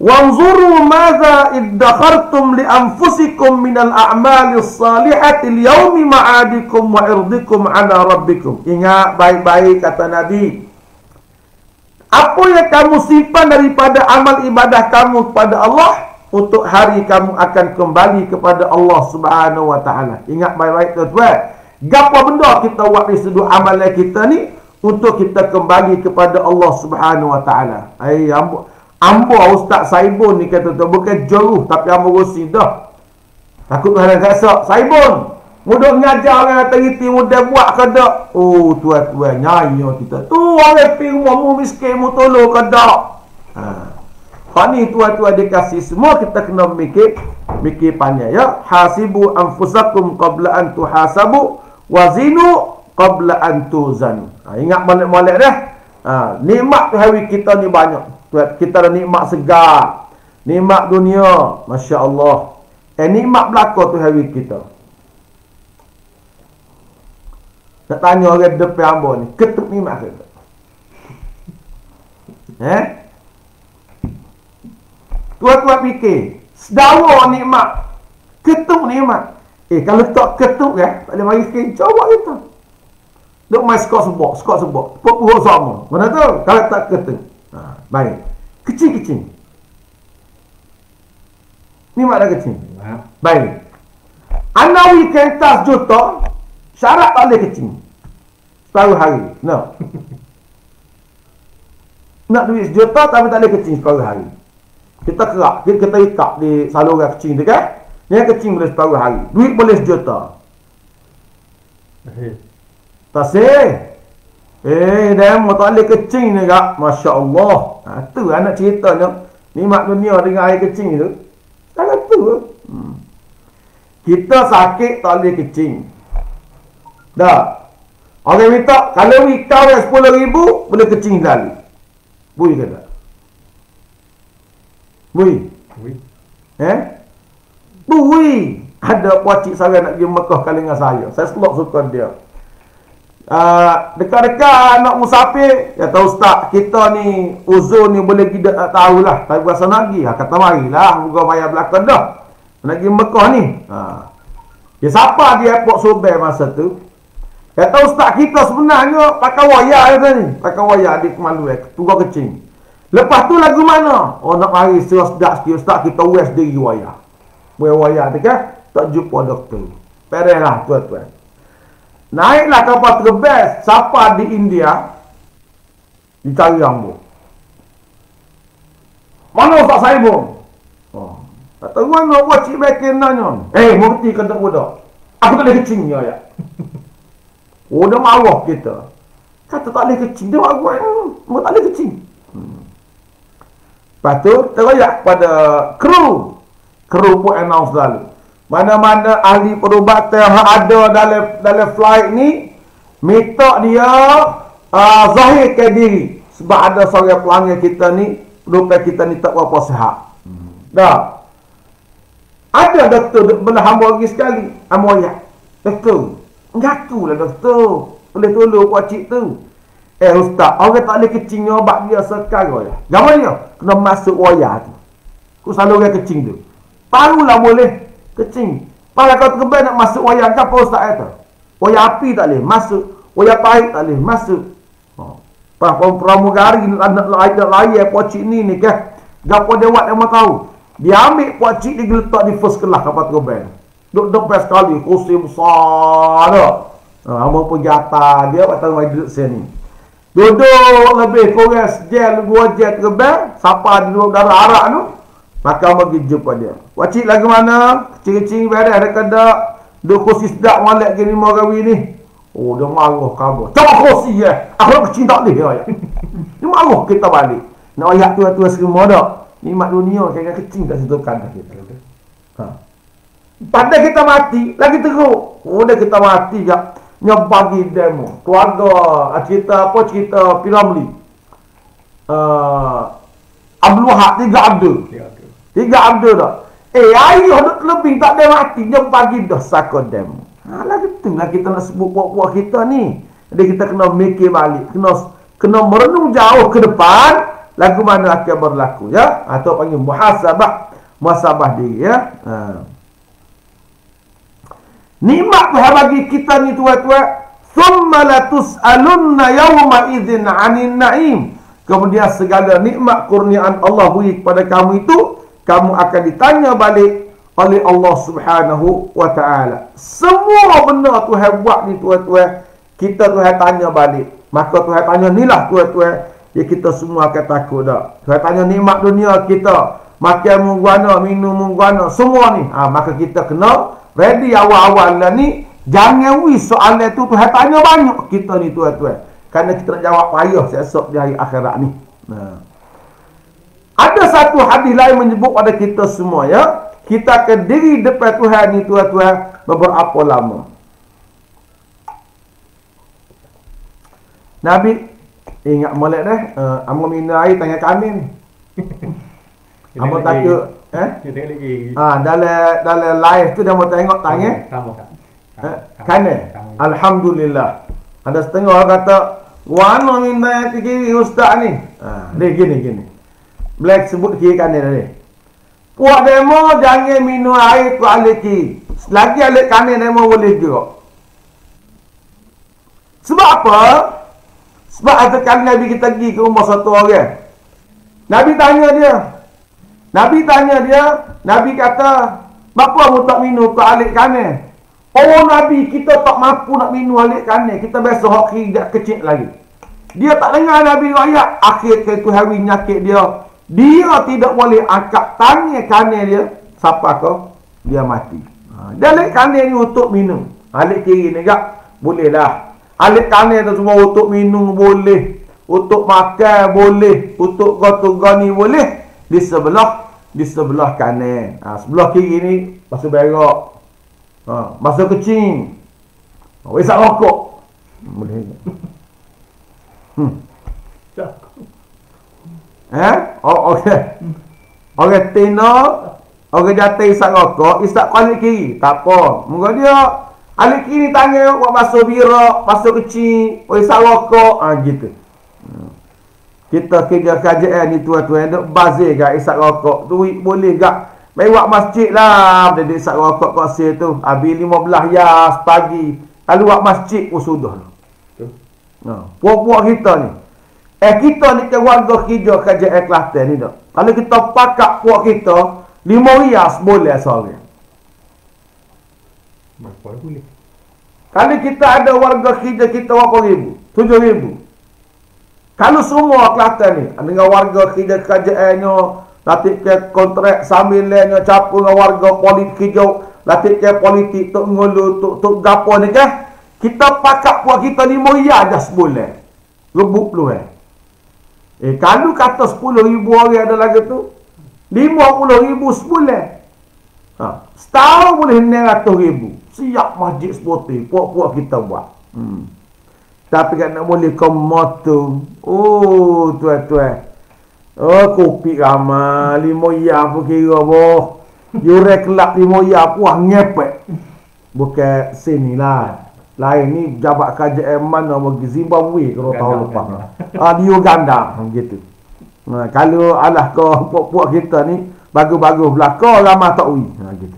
Wanzuru madza iddakhartum li anfusikum minal a'malis salihati al-yawmi ma'adikum wa irdikum ala rabbikum. Ingat baik-baik kata Nabi. Apa yang kamu simpan daripada amal ibadah kamu kepada Allah, untuk hari kamu akan kembali kepada Allah Subhanahu wa taala. Ingat baik-baik tuan-tuan. Gapo benda kita buat di sudut amalan kita ni untuk kita kembali kepada Allah Subhanahu wa taala. Ai ambo Ustaz Saibun ni kata tu bukan joruh tapi ambo rosi dah. Takut Tuhan rasa Saibun mudah ngajar orang teliti mudah buat ke dak. Oh tuan-tuan nyanyi kita. Tu orang pi rumah miskin mu tolong ke dak. Hak ni tuan-tuan dikasih semua kita kena mikir pandai ya. Hasibu anfusakum qabla an tuhasabu wazinu qabla an tuzanu. Ingat molek-molek dah. Nikmat hari kita ni banyak. Kita ada nikmat segar, nikmat dunia, masya-Allah. Nikmat belaka tu hari kita. Nak tanya orang depan hamba ni, ketuk nikmat ke tak? Tuan-tuan fikir, sedawa nikmat, ketuk nikmat. Kalau tak ketuk tak boleh mari sikit, coba kita. Duk mai skor sebab. Pukul sama. Mana tu? Kalau tak ketuk. Baik. Kecil-kecil. Nikmat dah kecil. Baik. Anawi kentas juta, syarat tak boleh kecil. Separuh hari. No. Nak duit sejuta tapi tak boleh kecil separuh hari. Kita kerak, kita ikat di saluran kecil tu kan? Yang kecil boleh separuh hari. Duit boleh sejuta. Tasih. Demo tak boleh kecil ni kak. Masya Allah. Tu anak cerita ni. Nikmat dunia dengan air kecil tu. Sangat tu. Kita sakit tak boleh kecil. Dah. Orang minta, kalau kau yang 10,000, boleh kecil sekali. Bui ke tak? Bui? Bui. Ada pakcik saya nak pergi Mekah kali dengan saya. Saya selok suka dia. Dekat-dekat nak musafir, kata Ustaz, kita ni uzur ni boleh kita tak tahulah, tapi berasa nak pergi. Kata marilah, moga bayar belakang dah. Nak pergi Mekah ni. Dia siapa di airport Subeh masa tu? Kata Ustaz, kita sebenarnya pakai wayar kata ni. Pakai wayar di Kemalu tunggu kecil. Lepas tu lagu mana? Oh nak mari sedak sikit Ustaz, kita wes diri wayar. Wayar tu kan? Tak jumpa doktor. Perehlah tuan-tuan. Naiklah kapal terbest siapa di India dicari ambo. Mana Ustaz Saibun? Kata mana buat cik bekin nanya. Murti ke tak budak? Aku tak boleh kecingnya ya. Dah marah kita. Kata tak boleh kecing. Dia marah. Tak boleh kecing. Lepas tu teroyak pada kru. Kru pun announce lalu. Mana-mana ahli perubatan yang ada dalam flight ni, minta dia zahirkan diri. Sebab ada seorang pelanggan kita ni, perubatan kita ni tak berapa sihat. Dah. Ada doktor belah hamba lagi sekali. Amoyak. Doktor. Ngakulah doktor. Boleh tolong pakcik tu. Ustaz, orang tak boleh kecing obat dia sekarang ya. Gambar dia? Kena masuk wayar tu. Ku selalu orang kecing tu. Barulah boleh kecing. Kalau kau terbaik nak masuk wayar apa Ustaz kata? Wayar api tak boleh masuk. Wayar pahit tak boleh masuk. Pramugari nak layar pakcik ni kan. Gapo dia buat dia mau tahu. Dia ambil pakcik dia letak di first class kapal terbaik. Duduk depan sekali. Kursi besar dah. Abang pergi atas dia. Waktu mai duduk sini. Duduk lebih kurang sejam 2 jam terbang. Siapa duduk darah arak tu, maka abang pergi jumpa dia. Pakcik lagu mana? Kecil-kecil beres ada kedak. Duduk kursi sedak molek gini mau kahwin ni. Oh dia marah khabar. Coba kursi aku kecil tak boleh ya. Dia marah kita balik. Nak ayat tua-tua semua dah. Nikmat dunia kaya kecil tak sentuhkan dah kita. Pada kita mati, lagi teruk. Udah kita mati je. Nyebagi demo. Keluarga, cerita Piramli. Abdul Wahab, 3 Abdul. 3 Abdul dah. Ayuh duk lebih tak ada mati. Nyebagi dah sakot demo. Lagi tu lah kita nak sebut buat-buat kita ni. Jadi kita kena mikir balik. Kena merenung jauh ke depan. lagu mana akan berlaku, ya. Atau panggil muhasabah diri, ya. Nikmat Tuhan bagi kita ni tuan-tuan, thumma latus'alunna yawma idzin 'anil na'im. Kemudian segala nikmat kurniaan Allah beri kepada kamu itu, kamu akan ditanya balik oleh Allah Subhanahu wa taala. Semua benda Tuhan buat ni tuan-tuan, kita Tuhan tanya balik. Maka Tuhan tanya nilah tuan-tuan, ya kita semua akan takut dak. Tuhan tanya nikmat dunia kita, makan mungguana, minum mungguana, semua ni. Maka kita kena ready awal-awal lah ni. Jangan soalan tu Tuhan tanya banyak kita ni tuan-tuan. Kerana kita nak jawab payah esok di hari akhirat ni. Ada satu hadis lain menyebut pada kita semua, ya. Kita akan diri depan Tuhan ni tuan-tuan beberapa lama. Nabi ingat molek dah, amo minum air tangan kanan. Amo takut dalam live tu dia mau tengok tangan kanan. Alhamdulillah. Ada setengah orang kata, "Wana minum air ke kiri ustaz ni." Dia gini. Black sebut kiri kanan dia. Puak demo jangan minum air tu alik kiri. Selagi alik kanan demo boleh juga. Sebab apa? Sebab ada kali Nabi kita pergi ke rumah satu orang. Nabi tanya dia. Nabi kata, "Bapa mu tak minum tu alik kanan?" Oh Nabi, kita tak mampu nak minum alik kanan. Kita biasa hak kiri dah kecil lagi. Dia tak dengar Nabi rakyat. Akhir ke tu hari nyakit dia. Dia tidak boleh angkat tangan kanan dia. Siapa kau? Dia mati. Dia alik kanan ni untuk minum. Alik kiri ni tak? Boleh lah. Alik kanan tu semua untuk minum boleh. Untuk makan boleh. Untuk gotong-goni boleh. Di sebelah kanan. Sebelah kiri ni basuh berak. Basuh kecing. Isap rokok. Boleh. Okey. Orang tino, orang jatuh isap rokok, isap alik kiri. Tak apa. Moga dia alik kiri tangan buat basuh berak, basuh kecing, isap rokok, gitu. Kita kerja kerajaan ni tuan-tuan, duk bazir gak isap rokok. Duit boleh gak buat masjid lah. Dia isap rokok kat situ. Habis 15 yas pagi. Lalu buat masjid pun sudah. Puak-puak kita ni. Kita ni ke warga kerja kerajaan Kelantan ni tak. Kalau kita pakak puak kita 5 rias boleh seorang. Boleh. Kalau kita ada warga kerja kita berapa ribu? 7,000. Kalau semua Kelantan ni dengan warga kerja kerajaannya, latih ke kontrak sambil lainnya capur dengan warga politik hijau, latih ke politik tok ngulu tok gapo ni kan. Kita pakak puak kita 5 rias dah sebulan. Rebuk peluang. Kalau kata 10,000 orang ada lagi tu, 50,000 sebulan. Setahun boleh 900,000. Siap masjid seperti puak-puak kita buat. Tapi kan nak boleh kau motor. Oh, tuan-tuan. Oh, kopi ramah. 5 rias pun kira boh. Jurek kelak 5 rias puah ngepek. Bukan sini lah. Lain ni jabat kerajaan mana bagi Zimbabwe kalau tahun lepas. Di Uganda gitu. Kalau alah kau puak-puak kita ni bagus-bagus belakang ramah tak ui. Gitu.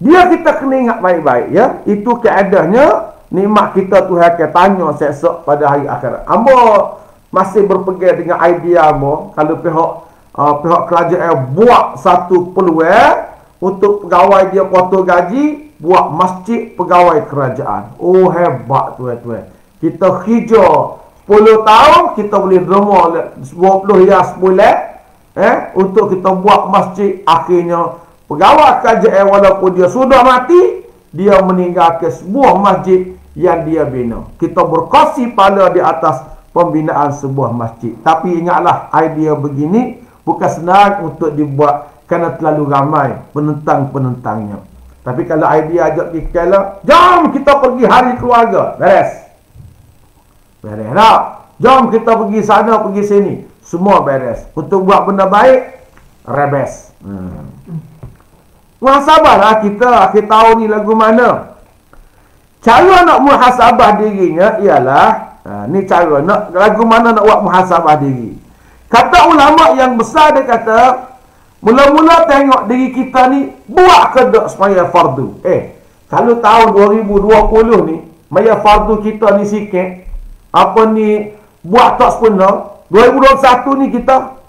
Dia kita kena ingat baik-baik, ya. Itu keadaannya nikmat kita Tuhan akan tanya esok pada hari akhirat. Hamba masih berpegang dengan idea hamba kalau pihak kerajaan buat satu peluang untuk pegawai dia potong gaji, buat masjid pegawai kerajaan. Oh hebat tuan-tuan. Kita hijau 10 tahun kita boleh derma 20 rias sebulan untuk kita buat masjid. Akhirnya pegawai kerajaan walaupun dia sudah mati, dia meninggalkan sebuah masjid yang dia bina. Kita berkongsi pada di atas pembinaan sebuah masjid. Tapi ingatlah idea begini bukan senang untuk dibuat kerana terlalu ramai penentang-penentangnya. Tapi kalau idea ajak kita lah, jom kita pergi hari keluarga. Beres tak? Jom kita pergi sana, pergi sini. Semua beres. Untuk buat benda baik, rebes. Muhasabahlah kita akhir tahun ni lagu mana. Cara nak muhasabah dirinya ialah Ni cara nak lagu mana nak buat muhasabah diri. Kata ulama yang besar, dia kata mula-mula tengok diri kita ni buat ke tak semaya fardu. Kalau tahun 2020 ni maya fardu kita ni sikit, apa ni buat tak sempurna, 2021 ni kita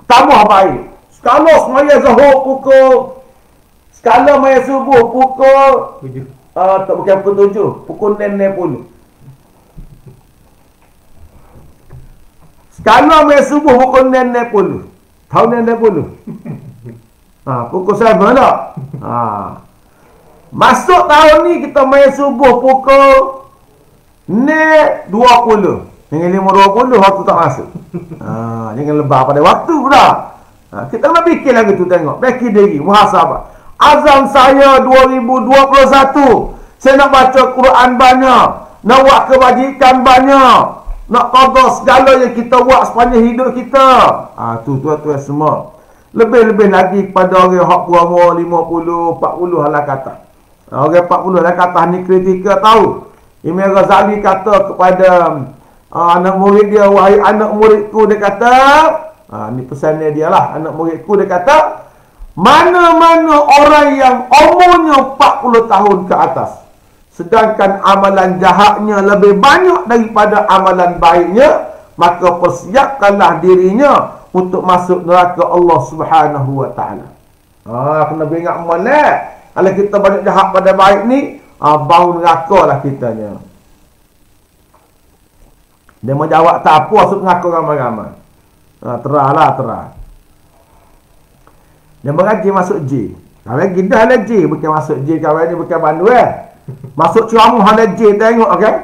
tambah baik. Kalau semaya zuhur pukul, skala maya subuh pukul 7. Tak bukan pukul 7, pukul 6.30. Skala maya subuh pukul 6.30. Tahun 6.30. Pukul 7 tak? Masuk tahun ni kita maya subuh pukul 6.20. Dengan 5.20 waktu tak masuk. Jangan lebah pada waktu pula. Kita nak fikir lagi tu, tengok. Fikir diri, muhasabah. Azam saya 2021. Saya nak baca Quran banyak. Nak buat kebajikan banyak. Nak qada segala yang kita buat sepanjang hidup kita. Tu tuan-tuan semua. Lebih-lebih lagi kepada orang hak berumur 50, 40 halah kata. Orang 40 halah kata ni kritikal tahu. Imam Ghazali kata kepada anak murid dia, wahai anak muridku, dia kata, ni pesannya dia lah, anak muridku, dia kata, mana-mana orang yang umurnya 40 tahun ke atas, sedangkan amalan jahatnya lebih banyak daripada amalan baiknya, maka persiapkanlah dirinya untuk masuk neraka Allah Subhanahu wa taala. Kena ingat molek. Kalau kita banyak jahat pada baik ni, bau neraka lah kitanya. Dia mau jawab tak apa, masuk neraka ramai-ramai. Terah. Dia mengaji masuk J. Kawan kita ada J, bukan masuk J kawan ni, bukan bandu Masuk ceramah ada J, tengok okey.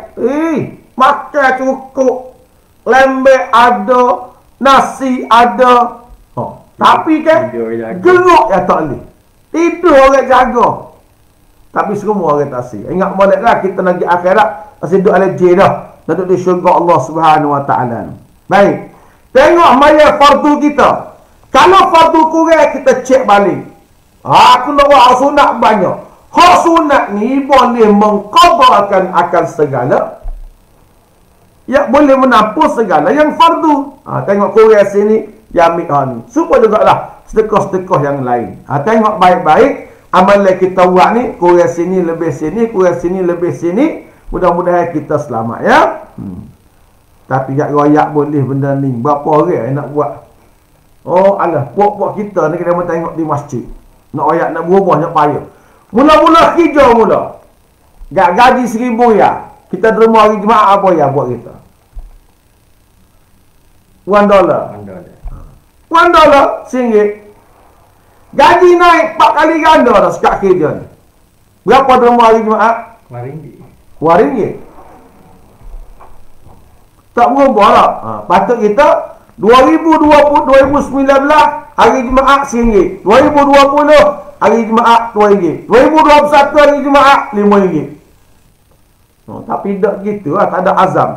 Makan cukup. Lembek ada, nasi ada. Tapi kan geruk ya tak boleh. Tidur orang jaga. Tapi semua orang tak si. Ingat moleklah kita nak pergi akhirat, masih duduk ala J dah. Nak duduk di syurga Allah Subhanahu wa taala. Baik. Tengok maya fardu kita. Kalau fardu kurang, kita cek balik. Aku nak buat sunat banyak. Hak sunat ni boleh mengqadakan akan segala. Ya, boleh menampung segala yang fardu. Tengok kurang sini, ya ambil ni. Supaya jugalah sedekah-sedekah yang lain. Tengok baik-baik. Amalan kita buat ni, kurang sini, lebih sini, kurang sini, lebih sini. Mudah-mudahan kita selamat, ya. Tapi tak royak boleh benda ni. Berapa orang yang nak buat? Alah, puak-puak kita ni kena tengok di masjid. Nak royak, nak berubah, nak payah. Mula-mula hijau mula. Gaji 1,000 ya. Kita derma hari Jumaat apa ya buat kita? $1. $1 RM1. Gaji naik 4 kali ganda dah sekat kerja ni. Berapa derma hari Jumaat? RM2. Tak berubah lah. Patut kita 2019 hari Jumaat RM1. 2020 hari Jumaat RM2. 2021 hari Jumaat RM5. Tapi tak gitu lah, tak ada azam.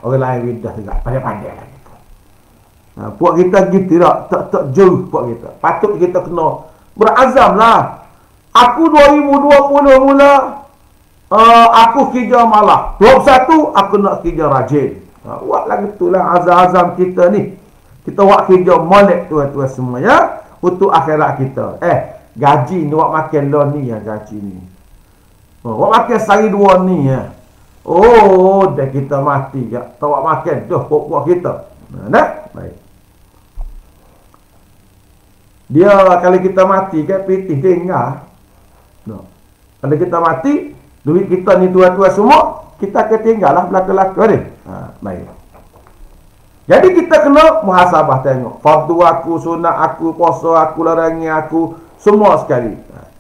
Orang lain lidah juga, pandai-pandai lah kita. Puak kita gitu tak, tak jauh puak kita. Patut kita kena berazam lah. Aku 2020 mula, aku kerja malah. 21 aku nak kerja rajin. Buat lagi tu lah azam-azam kita ni. Kita buat kerja molek tuan-tuan semua ya. Untuk akhirat kita. Gaji ni buat makan loan ni ya, gaji ni. Buat makan sehari 2 ni ya. Dah kita mati ya. Tak buat makan tu puak-puak kita. Nah, baik. Dia kalau kita mati kan pitih tinggal. Kalau kita mati, duit kita ni tua-tua semua, kita ketinggal lah belaka-belaka ni. Baik. Jadi kita kena muhasabah tengok. Fardu aku, sunat aku, puasa aku, larangan aku, semua sekali.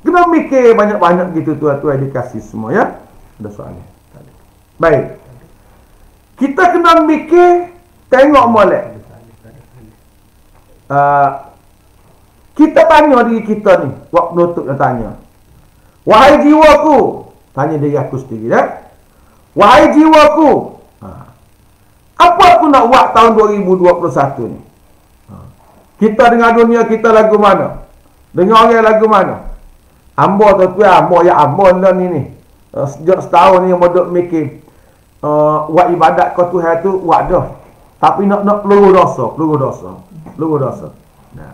Kena mikir banyak-banyak gitu tuan-tuan dikasih semua ya. Ada soalan. Baik. Kita kena mikir, tengok molek. Kita tanya diri kita ni, waktu penutup dia tanya. Wahai jiwaku, tanya diri aku sendiri ya. Wahai jiwaku, apa aku nak buat tahun 2021 ni? Kita dengan dunia kita lagu mana? Dengan orang lagu mana? Ambo tu ambo ya ambo lah ni. Sejak setahun ni yang duk mikir. buat ibadat kau Tuhan tu buat dah. Tapi nak peluru dosa. Nah.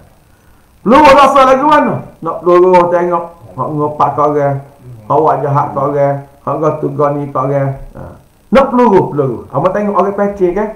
Peluru dosa lagi mana? Nak peluru tengok hak ngopak kau orang, awak jahat kau orang, hak kau tugas ni kau orang. Nak peluru. Hang tengok orang pecing kan?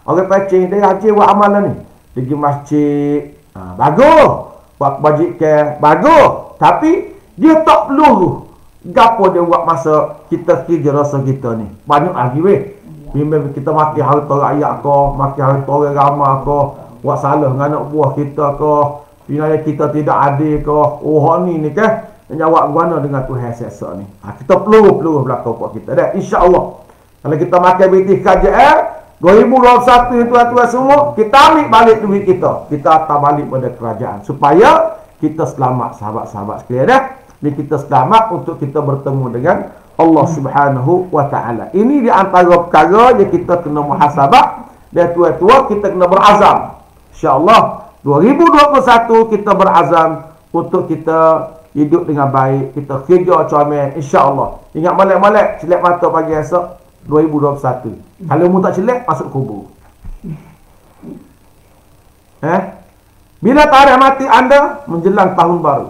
Orang pecing dia rajin buat amalan ni. Pergi masjid, bagus. Buat kebajikan, bagus. Tapi dia tak peluru. Gapo dia buat masa kita kerja rasa kita ni? Banyak lagi weh. Bimbang kita maki harta rakyat ko, maki harta orang ramai ko, buat salah dengan anak buah kita ko, wilayah kita tidak adil ko. Oh ni kan jawab guna dengan Tuhan seksa ni. Kita peluru belakang buat kita dah. Insya-Allah. Kalau kita makan BT KJL 2021 tuan-tuan semua, kita ambil balik duit kita. Kita hantar balik pada kerajaan supaya kita selamat sahabat-sahabat sekalian dah. Ni kita selamat untuk kita bertemu dengan Allah Subhanahu wa taala. Ini di antara perkara yang kita kena muhasabah dan tua-tua kita kena berazam. Insya-Allah 2021 kita berazam untuk kita hidup dengan baik, kita kerja comel insya-Allah. Ingat molek-molek celak mata pagi esok 2021. Kalau mu tak celak masuk kubur. Bila tarikh mati anda menjelang tahun baru.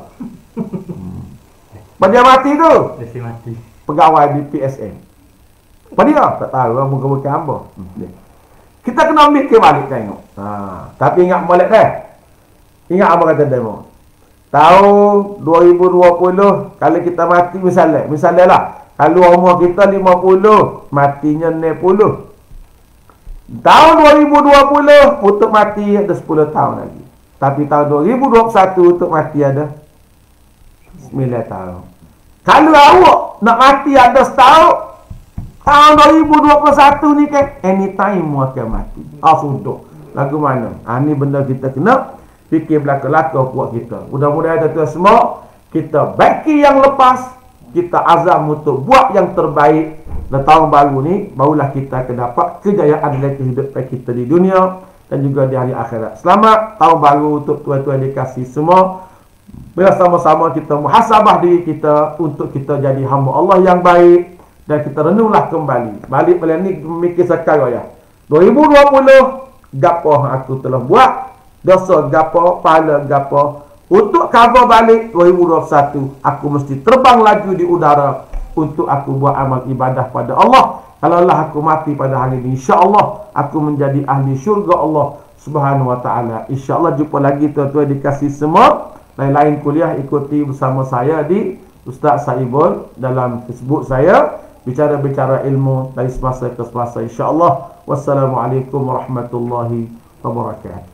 Pada mati tu mati. Pegawai di PSN. Apa dia? Tak tahu lah muka-muka hamba. Kita kena ambil ke balik tengok. Tapi ingat molek dah. Ingat apa kata demo. Tahun 2020 kalau kita mati misalnya lah. Kalau umur kita 50, matinya 60. Tahun 2020 untuk mati ada 10 tahun lagi. Tapi tahun 2021 untuk mati ada 9 tahun. Kalau awak nak mati ada setahun, tahun 2021 ni kan anytime mu akan mati. Sudah. Lagu mana? Ni benda kita kena fikir belakang-belakang buat kita. Mudah-mudahan tuan-tuan semua kita baiki yang lepas, kita azam untuk buat yang terbaik. Dan tahun baru ni barulah kita akan dapat kejayaan dalam kehidupan kita di dunia dan juga di hari akhirat. Selamat tahun baru untuk tuan-tuan dikasih semua. Bila sama-sama kita muhasabah diri kita untuk kita jadi hamba Allah yang baik dan kita renunglah kembali. Balik balik ni mikir sekarang ya. 2020 gapo aku telah buat, dosa gapo, pahala gapo. Untuk cover balik 2021, aku mesti terbang laju di udara untuk aku buat amal ibadah pada Allah. Kalaulah aku mati pada hari ini, insya-Allah aku menjadi ahli syurga Allah Subhanahu wa taala. Insya-Allah jumpa lagi tuan-tuan dikasih semua. Lain-lain kuliah ikuti bersama saya di Ustaz Saibul dalam Facebook saya, bicara-bicara ilmu dari semasa ke semasa insya-Allah. Wassalamualaikum warahmatullahi wabarakatuh.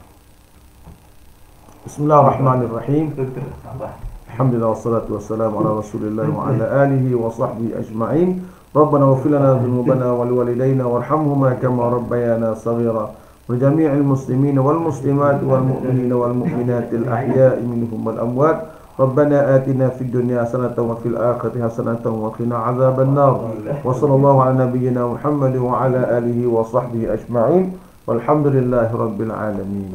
Bismillahirrahmanirrahim. Alhamdulillah wassalatu wassalamu ala Rasulillah wa ala alihi wa sahbihi ajma'in. Rabbana ighfir lana dhunubana wa liwalidayna warhamhuma kama rabbayana shaghira. وجميع المسلمين والمسلمات والمؤمنين والمؤمنات الأحياء منهم والأموات ربنا آتنا في الدنيا حسنة وفي الآخرة حسنة وقنا عذاب النار وصلى الله على نبينا محمد وعلى آله وصحبه أجمعين والحمد لله رب العالمين.